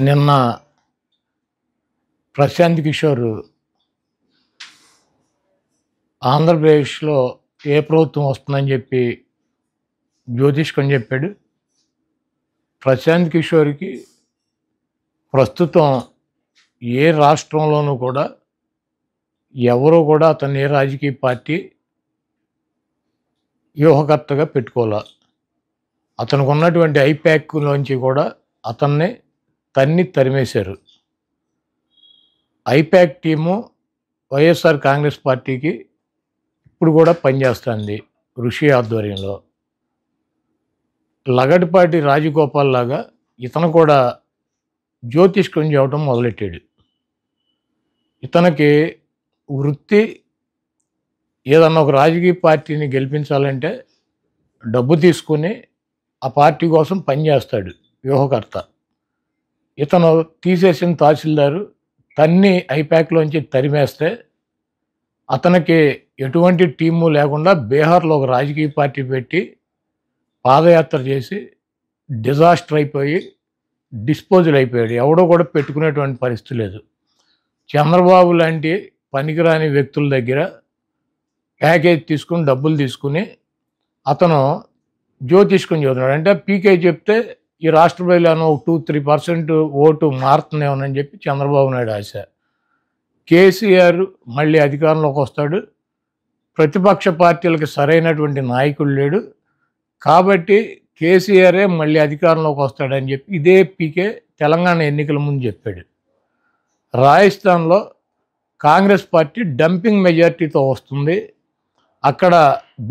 నిన్న ప్రశాంత్ కిషోర్ ఆంధ్రప్రదేశ్లో ఏ ప్రభుత్వం వస్తుందని చెప్పి జ్యోతిష్కం చెప్పాడు. ప్రశాంత్ కిషోర్కి ప్రస్తుతం ఏ రాష్ట్రంలోనూ కూడా ఎవరు కూడా అతన్ని ఏ రాజకీయ పార్టీ వ్యూహకర్తగా పెట్టుకోలే. అతనికి ఉన్నటువంటి ఐప్యాక్లోంచి కూడా అతన్ని తరిమేశారు. ఐప్యాక్ టీము వైఎస్ఆర్ కాంగ్రెస్ పార్టీకి ఇప్పుడు కూడా పనిచేస్తుంది ఋషి ఆధ్వర్యంలో. లగడపాటి రాజగోపాల్ లాగా ఇతను కూడా జ్యోతిష్కం చేయడం మొదలెట్టాడు. ఇతనికి వృత్తి ఏదన్నా ఒక రాజకీయ పార్టీని గెలిపించాలంటే డబ్బు తీసుకుని ఆ పార్టీ కోసం పనిచేస్తాడు వ్యూహకర్త. ఇతను తీసేసిన తహసీల్దారు ఐప్యాక్లోంచి తరిమేస్తే అతనికి ఎటువంటి టీము లేకుండా బీహార్లో ఒక రాజకీయ పార్టీ పెట్టి పాదయాత్ర చేసి డిజాస్టర్ అయిపోయి డిస్పోజల్ అయిపోయాడు. ఎవడో కూడా పెట్టుకునేటువంటి పరిస్థితి లేదు. చంద్రబాబు లాంటి పనికిరాని వ్యక్తుల దగ్గర ప్యాకేజ్ తీసుకుని డబ్బులు తీసుకుని అతను జ్యోతిష్కం చదువుతున్నాడు. అంటే పీకే చెప్తే ఈ రాష్ట్ర ప్రజలను 2-3% ఓటు మారుతుందేమోనని చెప్పి చంద్రబాబు నాయుడు ఆశ. కేసీఆర్ మళ్ళీ అధికారంలోకి వస్తాడు, ప్రతిపక్ష పార్టీలకు సరైనటువంటి నాయకుడు లేడు కాబట్టి కేసీఆరే మళ్ళీ అధికారంలోకి వస్తాడని చెప్పి ఇదే పీకే తెలంగాణ ఎన్నికల ముందు చెప్పాడు. రాజస్థాన్లో కాంగ్రెస్ పార్టీ డంపింగ్ మెజార్టీతో వస్తుంది, అక్కడ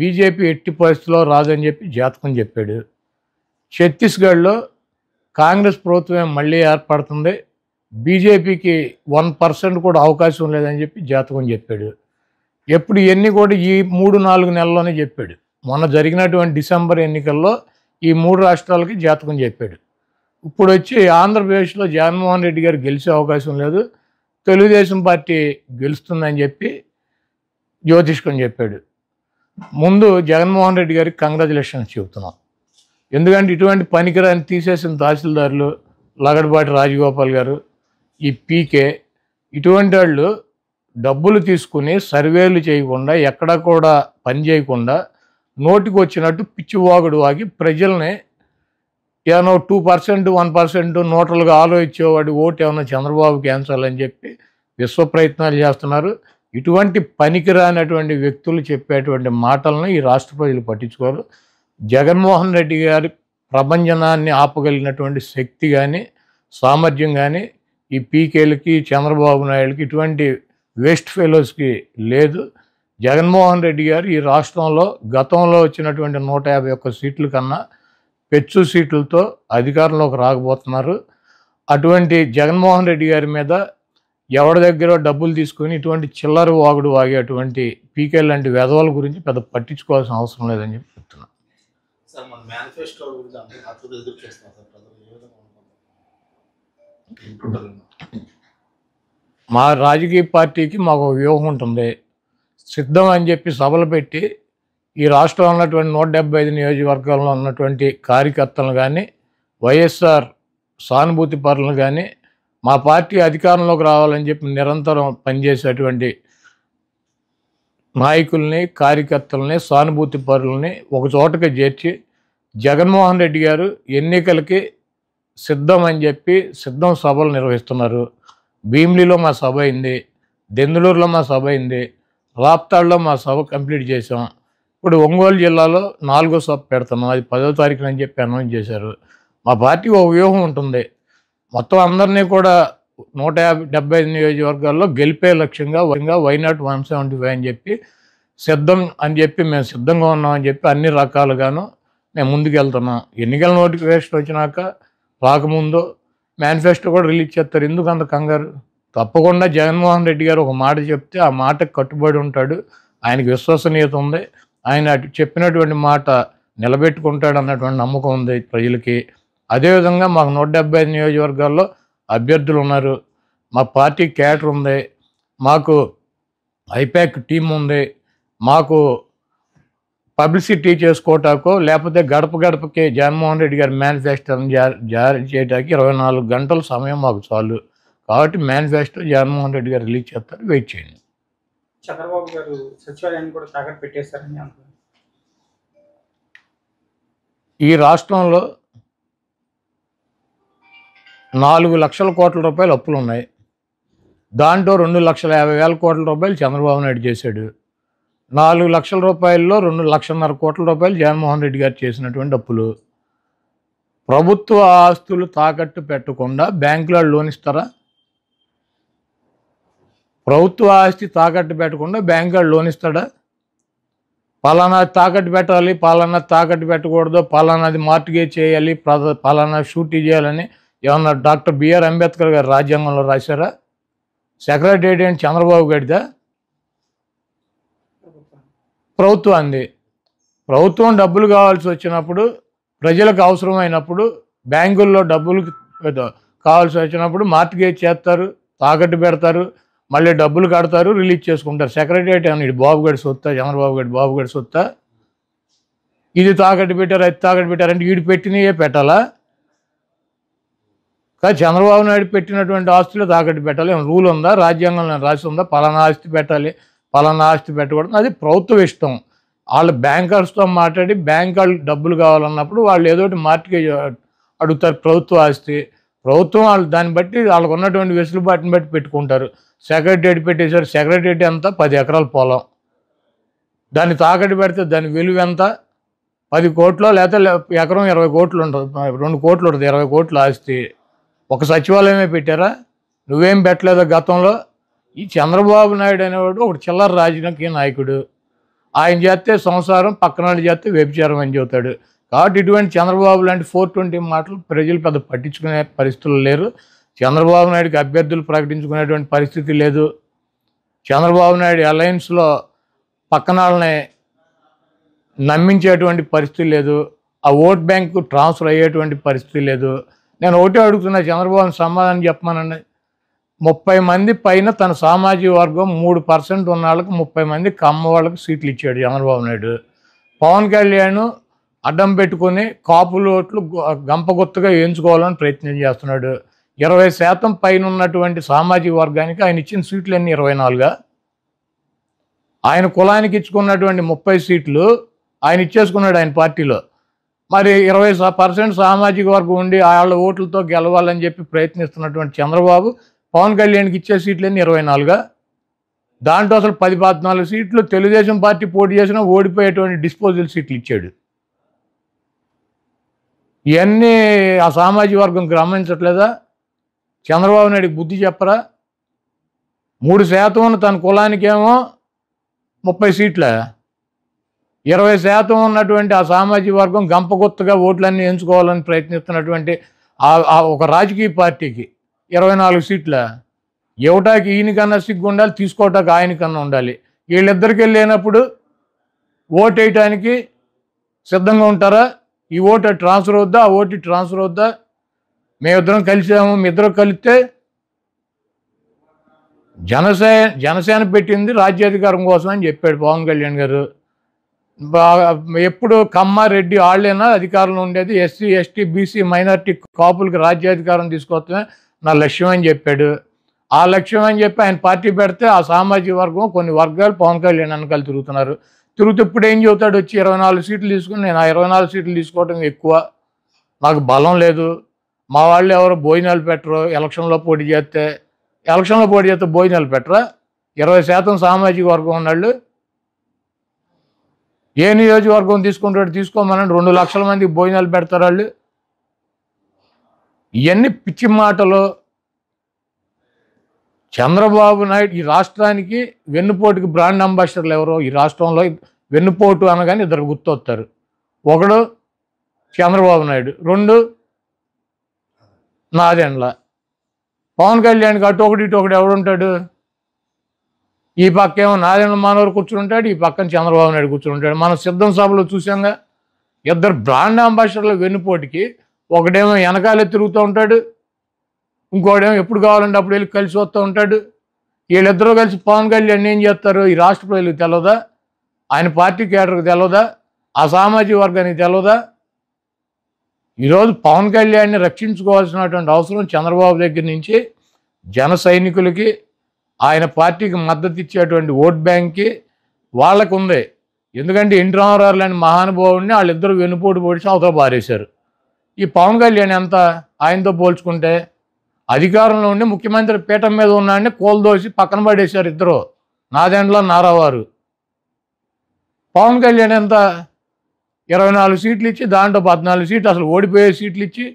బీజేపీ ఎట్టి పరిస్థితిలో రాదని చెప్పి జాతకం చెప్పాడు. ఛత్తీస్గఢ్లో కాంగ్రెస్ ప్రభుత్వమే మళ్ళీ ఏర్పడుతుంది, బీజేపీకి 1% కూడా అవకాశం లేదని చెప్పి జాతకం చెప్పాడు. ఎప్పుడు ఇవన్నీ కూడా ఈ 3-4 నెలల్లోనే చెప్పాడు. మొన్న జరిగినటువంటి డిసెంబర్ ఎన్నికల్లో ఈ 3 రాష్ట్రాలకి జాతకం చెప్పాడు. ఇప్పుడు వచ్చి ఆంధ్రప్రదేశ్లో జగన్మోహన్ రెడ్డి గారు గెలిచే అవకాశం లేదు, తెలుగుదేశం పార్టీ గెలుస్తుందని చెప్పి జ్యోతిష్కం చెప్పాడు. ముందు జగన్మోహన్ రెడ్డి గారికి కంగ్రాచులేషన్స్ చెబుతున్నాం. ఎందుకంటే ఇటువంటి పనికిరాని తీసేసిన తహసీల్దారులు లగడపాటి రాజగోపాల్ గారు, ఈ పీకే, ఇటువంటి వాళ్ళు డబ్బులు తీసుకుని సర్వేలు చేయకుండా ఎక్కడా కూడా పని చేయకుండా నోటికి వచ్చినట్టు పిచ్చివాగుడు వాగి ప్రజల్ని ఏమో 2%, 1% నోట్లుగా ఆలోచించేవాడు ఓటు ఏమన్నా చంద్రబాబు క్యాన్సల్ అని చెప్పి విశ్వ ప్రయత్నాలు చేస్తున్నారు. ఇటువంటి పనికిరానటువంటి వ్యక్తులు చెప్పేటువంటి మాటలను ఈ రాష్ట్ర ప్రజలు పట్టించుకోరు. జగన్మోహన్ రెడ్డి గారి ప్రభంజనాన్ని ఆపగలిగినటువంటి శక్తి కానీ సామర్థ్యం కానీ ఈ పీకేలకి చంద్రబాబు నాయుడుకి ఇటువంటి వేస్ట్ ఫెలోస్కి లేదు. జగన్మోహన్ రెడ్డి గారు ఈ రాష్ట్రంలో గతంలో వచ్చినటువంటి 151 సీట్ల కన్నా పెచ్చు సీట్లతో అధికారంలోకి రాకపోతున్నారు. అటువంటి జగన్మోహన్ రెడ్డి గారి మీద ఎవరి దగ్గర డబ్బులు తీసుకుని ఇటువంటి చిల్లర వాగుడు వాగే అటువంటి పీకే లాంటి వెధవల గురించి పెద్ద పట్టించుకోవాల్సిన అవసరం లేదని చెప్పి చెప్తున్నాను. మా రాజకీయ పార్టీకి మాకు వ్యూహం ఉంటుంది, సిద్ధం అని చెప్పి సభలు పెట్టి ఈ రాష్ట్రంలో ఉన్నటువంటి 175 నియోజకవర్గాల్లో ఉన్నటువంటి కార్యకర్తలను కానీ వైఎస్ఆర్ సానుభూతి పరులను కానీ మా పార్టీ అధికారంలోకి రావాలని చెప్పి నిరంతరం పనిచేసేటువంటి నాయకుల్ని కార్యకర్తలని సానుభూతి పరులని ఒక చోటకి చేర్చి జగన్మోహన్ రెడ్డి గారు ఎన్నికలకి సిద్ధం అని చెప్పి సిద్ధం సభలు నిర్వహిస్తున్నారు. భీమిలిలో మా సభ అయింది, దెందులూరులో మా సభ అయింది, రాప్తాడులో మా సభ కంప్లీట్ చేసాం. ఇప్పుడు ఒంగోలు జిల్లాలో 4వ సభ పెడుతున్నాం, అది 10వ తారీఖున అని చెప్పి అనౌన్స్ చేశారు. మా పార్టీకి ఒక వ్యూహం ఉంటుంది, మొత్తం అందరినీ కూడా 175 నియోజకవర్గాల్లో గెలిపే లక్ష్యంగా వైనాట్ 175 అని చెప్పి సిద్ధం అని చెప్పి మేము సిద్ధంగా ఉన్నామని చెప్పి అన్ని రకాలుగాను మేము ముందుకు వెళ్తున్నాం. ఎన్నికల నోటిఫికేషన్ వచ్చినాక రాకముందు మేనిఫెస్టో కూడా రిలీజ్ చేస్తారు, ఎందుకు అంత కంగారు? తప్పకుండా జగన్మోహన్ రెడ్డి గారు ఒక మాట చెప్తే ఆ మాటకు కట్టుబడి ఉంటాడు, ఆయనకి విశ్వసనీయత ఉంది, ఆయన చెప్పినటువంటి మాట నిలబెట్టుకుంటాడు అన్నటువంటి నమ్మకం ఉంది ప్రజలకి. అదేవిధంగా మాకు 175 నియోజకవర్గాల్లో అభ్యర్థులు ఉన్నారు, మా పార్టీ క్యాడర్ ఉంది, మాకు ఐప్యాక్ టీం ఉంది, మాకు పబ్లిసిటీ చేసుకోవటాకో లేకపోతే గడప గడపకి జగన్మోహన్ రెడ్డి గారి మేనిఫెస్టోని జారీ చేయడానికి 24 గంటల సమయం మాకు చాలు. కాబట్టి మేనిఫెస్టో జగన్మోహన్ రెడ్డి గారు రిలీజ్ చేస్తారు, వెయిట్ చేయండి. చంద్రబాబు గారు సచివాలయాన్ని కూడా తాకట్టు పెట్టేశారని అంటున్నారు. ఈ రాష్ట్రంలో 4 లక్షల కోట్ల రూపాయలు అప్పులు ఉన్నాయి. దాంట్లో 2,50,000 కోట్ల రూపాయలు చంద్రబాబు నాయుడు చేశాడు. 4 లక్షల రూపాయల్లో 2,50,000 కోట్ల రూపాయలు జగన్మోహన్ రెడ్డి గారు చేసినటువంటి అప్పులు. ప్రభుత్వ ఆస్తులు తాకట్టు పెట్టకుండా బ్యాంకులో లోన్ ఇస్తారా? ప్రభుత్వ ఆస్తి తాకట్టు పెట్టకుండా బ్యాంకులో లోన్ ఇస్తాడా? పలానా తాకట్టు పెట్టాలి, పలానా తాకట్టు పెట్టకూడదు, పలానాది మార్టిగేజ్ చేయాలి, పలానా షూటీ చేయాలని ఏమన్నా డాక్టర్ బిఆర్ అంబేద్కర్ గారు రాజ్యాంగంలో రాశారా? సెక్రటేరియట్ ఏంటి చంద్రబాబు గడిదా? ప్రభుత్వాన్ని. ప్రభుత్వం డబ్బులు కావాల్సి వచ్చినప్పుడు, ప్రజలకు అవసరమైనప్పుడు, బ్యాంకుల్లో డబ్బులు కావాల్సి వచ్చినప్పుడు మార్టిగేజ్ చేస్తారు, తాకట్టు పెడతారు, మళ్ళీ డబ్బులు కడతారు, రిలీజ్ చేసుకుంటారు. సెక్రటేరియట్ అని బాబుగడి సొత్తా, చంద్రబాబు గడి బాబుగడి సొత్తా? ఇది తాకట్టు పెట్టారు, అది తాకట్టు పెట్టారంటే వీడు పెట్టినయే పెట్టాలా? కానీ చంద్రబాబు నాయుడు పెట్టినటువంటి ఆస్తులు తాకట్టు పెట్టాలి. ఏమైనా రూల్ ఉందా? రాజ్యాంగంలో రాసి ఉందా పలానా ఆస్తి పెట్టాలి, పలానా ఆస్తి పెట్టకూడదు? అది ప్రభుత్వం ఇష్టం. వాళ్ళు బ్యాంకర్స్తో మాట్లాడి బ్యాంక్ వాళ్ళు డబ్బులు కావాలన్నప్పుడు వాళ్ళు ఏదో ఒకటి మార్టిగేజ్ అడుగుతారు. ప్రభుత్వ ఆస్తి ప్రభుత్వం వాళ్ళు దాన్ని బట్టి వాళ్ళకు ఉన్నటువంటి వెసులుబాటుని బట్టి పెట్టుకుంటారు. సెక్రటేరియట్ పెట్టేశారు. సెక్రటేరియట్ ఎంత? 10 ఎకరాల పొలం. దాన్ని తాకట్టు పెడితే దాని విలువ ఎంత? 10 కోట్లు, లేకపోతే ఎకరం 20 కోట్లు ఉంటుంది, 2 కోట్లు ఉంటుంది, 20 కోట్ల ఆస్తి. ఒక సచివాలయమే పెట్టారా? నువ్వేం పెట్టలేదా గతంలో? ఈ చంద్రబాబు నాయుడు అనేవాడు ఒక చిల్లర రాజకీయ నాయకుడు. ఆయన చేస్తే సంసారం, పక్కన వాళ్ళు చేస్తే వ్యభిచారం అని చెబుతాడు. కాబట్టి ఇటువంటి చంద్రబాబు లాంటి 420 మాటలు ప్రజలు పెద్ద పట్టించుకునే పరిస్థితులు లేరు. చంద్రబాబు నాయుడుకి అభ్యర్థులు ప్రకటించుకునేటువంటి పరిస్థితి లేదు. చంద్రబాబు నాయుడు అలయన్స్లో పక్కన వాళ్ళని నమ్మించేటువంటి పరిస్థితి లేదు. ఆ ఓట్ బ్యాంకు ట్రాన్స్ఫర్ అయ్యేటువంటి పరిస్థితి లేదు. నేను ఒకటే అడుగుతున్నా, చంద్రబాబుని సమాధానం చెప్పమానండి. 30 మంది పైన తన సామాజిక వర్గం 3% ఉన్న వాళ్ళకి 30 మంది కమ్మ వాళ్ళకి సీట్లు ఇచ్చాడు చంద్రబాబు నాయుడు. పవన్ కళ్యాణ్ అడ్డం పెట్టుకుని కాపులు ఓట్లు గంపగొత్తుగా వేయించుకోవాలని ప్రయత్నం చేస్తున్నాడు. 20% పైన ఉన్నటువంటి సామాజిక వర్గానికి ఆయన ఇచ్చిన సీట్లు అన్ని 24గా. ఆయన కులానికి ఇచ్చుకున్నటువంటి 30 సీట్లు ఆయన ఇచ్చేసుకున్నాడు ఆయన పార్టీలో. మరి 20% సామాజిక వర్గం ఉండి వాళ్ళ ఓట్లతో గెలవాలని చెప్పి ప్రయత్నిస్తున్నటువంటి చంద్రబాబు పవన్ కళ్యాణ్కి ఇచ్చే సీట్లన్నీ 24గా. దాంట్లో అసలు 10-14 సీట్లు తెలుగుదేశం పార్టీ పోటీ చేసినా ఓడిపోయేటువంటి డిస్పోజల్ సీట్లు ఇచ్చాడు. ఇవన్నీ ఆ సామాజిక వర్గం గమనించట్లేదా? చంద్రబాబు నాయుడికి బుద్ధి చెప్పరా? 3% ఉన్న తన కులానికేమో 30 సీట్ల, 20% ఉన్నటువంటి ఆ సామాజిక వర్గం గంపగొత్తగా ఓట్లన్నీ ఎంచుకోవాలని ప్రయత్నిస్తున్నటువంటి ఒక రాజకీయ పార్టీకి 24 సీట్ల. ఇవ్వటానికి ఈయనకన్నా సిగ్గు ఉండాలి, తీసుకోవటానికి ఆయనకన్నా ఉండాలి. వీళ్ళిద్దరికి వెళ్ళినప్పుడు ఓటు వేయటానికి సిద్ధంగా ఉంటారా? ఈ ఓటు ట్రాన్స్ఫర్ అవుద్దా, ఆ ఓటు ట్రాన్స్ఫర్ అవుద్దా? మేమిద్దరం కలిసాము, మీ ఇద్దరు కలిస్తే జనసేన పెట్టింది రాజ్యాధికారం కోసం అని చెప్పాడు పవన్ కళ్యాణ్ గారు. ఎప్పుడు కమ్మారెడ్డి వాళ్ళైనా అధికారంలో ఉండేది, ఎస్సీ ఎస్టీ బీసీ మైనార్టీ కాపులకి రాజ్యాధికారం తీసుకొస్తమే నా లక్ష్యం అని చెప్పాడు. ఆ లక్ష్యం అని చెప్పి ఆయన పార్టీ పెడితే ఆ సామాజిక వర్గం కొన్ని వర్గాలు పవన్ కళ్యాణ్ వెనకాల తిరుగుతున్నారు. తిరుగుతూ ఇప్పుడు ఏం చెబుతాడు? వచ్చి 24 సీట్లు తీసుకుని నేను ఆ 24 సీట్లు తీసుకోవటం ఎక్కువ, నాకు బలం లేదు, మా వాళ్ళు ఎవరు భోజనాలు పెట్టరు, ఎలక్షన్లో పోటీ చేస్తే భోజనాలు పెట్టరా? 20% సామాజిక వర్గం ఉన్నాళ్ళు. ఏ నియోజకవర్గం తీసుకుంటాడు? తీసుకోమనండి, 2 లక్షల మందికి భోజనాలు పెడతారు వాళ్ళు. ఇవన్నీ పిచ్చి మాటలు. చంద్రబాబు నాయుడు ఈ రాష్ట్రానికి వెన్నుపోటుకి బ్రాండ్ అంబాసిడర్లు ఎవరో ఈ రాష్ట్రంలో వెన్నుపోటు అనగానే ఇద్దరు గుర్తొస్తారు. ఒకడు చంద్రబాబు నాయుడు, 2 నాదెండ్ల. పవన్ కళ్యాణ్కి అటు ఒకటి ఇటు ఒకటి ఎవడుంటాడు? ఈ పక్క ఏమో నాదెండ్ల మనోహర్ కూర్చుంటాడు, ఈ పక్కన చంద్రబాబు నాయుడు కూర్చుంటాడు. మనం సిద్ధం సభలో చూసాంగా, ఇద్దరు బ్రాండ్ అంబాసిడర్ల వెన్నుపోటుకి ఒకడేమో వెనకాలే తిరుగుతూ ఉంటాడు, ఇంకోడేమో ఎప్పుడు కావాలంటే అప్పుడు వెళ్ళి కలిసి వస్తూ ఉంటాడు. వీళ్ళిద్దరూ కలిసి పవన్ కళ్యాణ్ ఏం చేస్తారు? ఈ రాష్ట్ర ప్రజలకు తెలియదా? ఆయన పార్టీ కేడర్కి తెలియదా? ఆ సామాజిక వర్గానికి తెలవదా? ఈరోజు పవన్ కళ్యాణ్ని రక్షించుకోవాల్సినటువంటి అవసరం చంద్రబాబు దగ్గర నుంచి జన సైనికులకి, ఆయన పార్టీకి మద్దతు ఇచ్చేటువంటి ఓట్ బ్యాంక్కి వాళ్ళకు ఉంది. ఎందుకంటే ఎన్టీ రామారావు లాంటి మహానుభావుడిని వాళ్ళిద్దరూ వెన్నుపోటు పొడిచి అవతల పారేశారు. ఈ పవన్ కళ్యాణ్ ఎంత ఆయనతో పోల్చుకుంటే? అధికారంలో ఉండి ముఖ్యమంత్రి పీఠం మీద ఉన్నాడని కోల్దోసి పక్కన పడేశారు ఇద్దరు, నాదెండ్ల నారావారు. పవన్ కళ్యాణ్ ఎంత? 24 సీట్లు ఇచ్చి దాంట్లో 14 సీట్లు అసలు ఓడిపోయే సీట్లు ఇచ్చి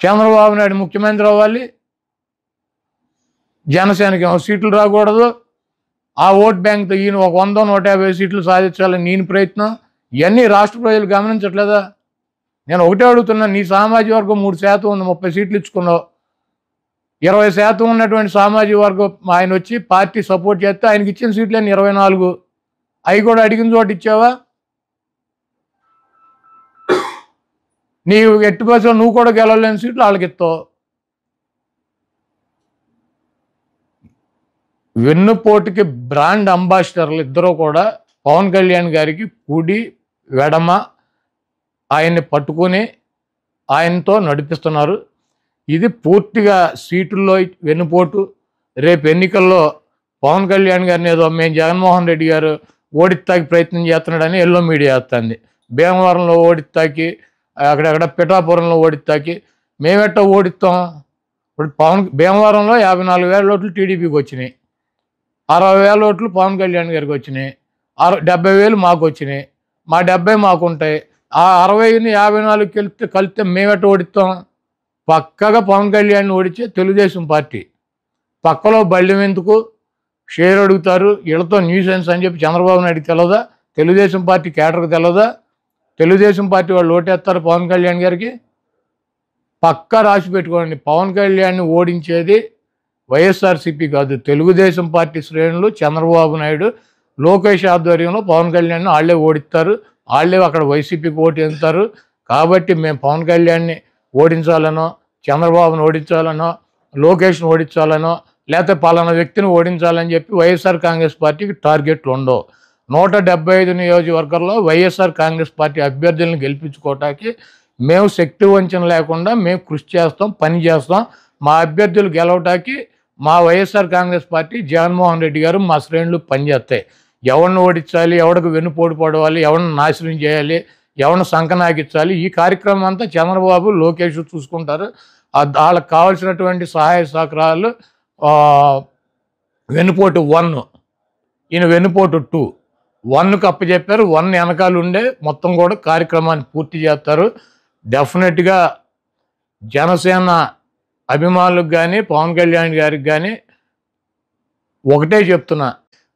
చంద్రబాబు నాయుడు ముఖ్యమంత్రి అవ్వాలి, జనసేనకి సీట్లు రాకూడదు, ఆ ఓట్ బ్యాంక్తో ఈయన ఒక 100-150 సీట్లు సాధించాలని నేను ప్రయత్నం. ఇవన్నీ రాష్ట్ర ప్రజలు గమనించట్లేదా? నేను ఒకటే అడుగుతున్నా, నీ సామాజిక వర్గం 3% ఉంది, 30 సీట్లు ఇచ్చుకున్నావు. 20% ఉన్నటువంటి సామాజిక వర్గం ఆయన వచ్చి పార్టీ సపోర్ట్ చేస్తే ఆయనకి ఇచ్చిన సీట్లు 24, అవి కూడా అడిగిన చోట ఇచ్చావా? నీవు ఎట్టి బస్సులో నువ్వు కూడా గెలవలేని సీట్లు వాళ్ళకి ఇస్తావు. వెన్నుపోటుకి బ్రాండ్ అంబాసిడర్లు ఇద్దరూ కూడా పవన్ కళ్యాణ్ గారికి కుడి వెడమ ఆయన్ని పట్టుకొని ఆయనతో నడిపిస్తున్నారు. ఇది పూర్తిగా సీటుల్లో వెన్నుపోటు. రేపు ఎన్నికల్లో పవన్ కళ్యాణ్ గారిని ఏదో మేము జగన్మోహన్ రెడ్డి గారు ఓడిస్తాకి ప్రయత్నం చేస్తున్నాడని ఎల్లో మీడియా వేస్తుంది. భీమవరంలో ఓడిస్తాకి, అక్కడక్కడ పిఠాపురంలో ఓడిస్తాకి మేమెట్టా ఓడిస్తాం? ఇప్పుడు భీమవరంలో 54,000 ఓట్లు టీడీపీకి వచ్చినాయి, 60,000 ఓట్లు పవన్ కళ్యాణ్ గారికి వచ్చినాయి, 70,000 మాకు వచ్చినాయి, మా 70 మాకు ఉంటాయి. ఆ 60ని 54 కలిస్తే మేమెట్ట ఓడిస్తాం? పక్కగా పవన్ కళ్యాణ్ ఓడించే తెలుగుదేశం పార్టీ. పక్కలో బళ్ళెం ఎందుకు షేర్ అడుగుతారు, వీళ్ళతో న్యూసెన్స్ అని చెప్పి చంద్రబాబు నాయుడుకి తెలదా? తెలుగుదేశం పార్టీ కేటర్కి తెలదా? తెలుగుదేశం పార్టీ వాళ్ళు ఓటేస్తారు పవన్ కళ్యాణ్ గారికి. పక్కా రాసి పెట్టుకోండి, పవన్ కళ్యాణ్ని ఓడించేది వైఎస్ఆర్సీపీ కాదు, తెలుగుదేశం పార్టీ శ్రేణులు, చంద్రబాబు నాయుడు, లోకేష్ ఆధ్వర్యంలో పవన్ కళ్యాణ్ని వాళ్ళే ఓడిస్తారు, వాళ్ళే అక్కడ వైసీపీకి ఓటు వేస్తారు. కాబట్టి మేము పవన్ కళ్యాణ్ని ఓడించాలనో, చంద్రబాబును ఓడించాలనో, లోకేష్ను ఓడించాలనో, లేకపోతే పలానా వ్యక్తిని ఓడించాలని చెప్పి వైఎస్ఆర్ కాంగ్రెస్ పార్టీకి టార్గెట్లు ఉండవు. 175 నియోజకవర్గాల్లో వైఎస్ఆర్ కాంగ్రెస్ పార్టీ అభ్యర్థులను గెలిపించుకోవటానికి మేము శక్తి వంచన లేకుండా మేము కృషి చేస్తాం, పని చేస్తాం. మా అభ్యర్థులు గెలవటానికి మా వైఎస్ఆర్ కాంగ్రెస్ పార్టీ, జగన్మోహన్ రెడ్డి గారు, మా శ్రేణులు పనిచేస్తాయి. ఎవరిని ఓడించాలి, ఎవరికి వెన్నుపోటు పడవాలి, ఎవరిని నాశనం చేయాలి, ఎవరిని సంకనాగించాలి, ఈ కార్యక్రమం అంతా చంద్రబాబు, లోకేష్ చూసుకుంటారు. వాళ్ళకి కావాల్సినటువంటి సహాయ సహకారాలు వెన్నుపోటు 1, ఈయన వెన్నుపోటు 2, 1కు అప్పచెప్పారు. 1 వెనకాల ఉండే మొత్తం కూడా కార్యక్రమాన్ని పూర్తి చేస్తారు. డెఫినెట్గా జనసేన అభిమానులకు కానీ పవన్ కళ్యాణ్ గారికి కానీ ఒకటే చెప్తున్నా,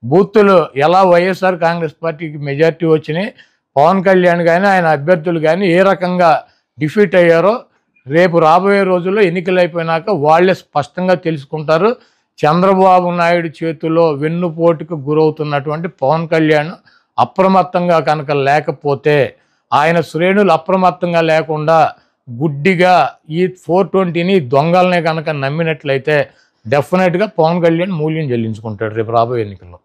బూతులు ఎలా వైఎస్ఆర్ కాంగ్రెస్ పార్టీకి మెజార్టీ వచ్చినాయి, పవన్ కళ్యాణ్ కానీ ఆయన అభ్యర్థులు కానీ ఏ రకంగా డిఫీట్ అయ్యారో రేపు రాబోయే రోజుల్లో ఎన్నికలు అయిపోయినాక వాళ్ళే స్పష్టంగా తెలుసుకుంటారు. చంద్రబాబు నాయుడు చేతిలో వెన్నుపోటుకు గురవుతున్నటువంటి పవన్ కళ్యాణ్ అప్రమత్తంగా కనుక లేకపోతే, ఆయన శ్రేణులు అప్రమత్తంగా లేకుండా గుడ్డిగా ఈ 420ని దొంగలనే కనుక నమ్మినట్లయితే డెఫినెట్గా పవన్ కళ్యాణ్ మూల్యం చెల్లించుకుంటాడు రేపు రాబోయే ఎన్నికల్లో.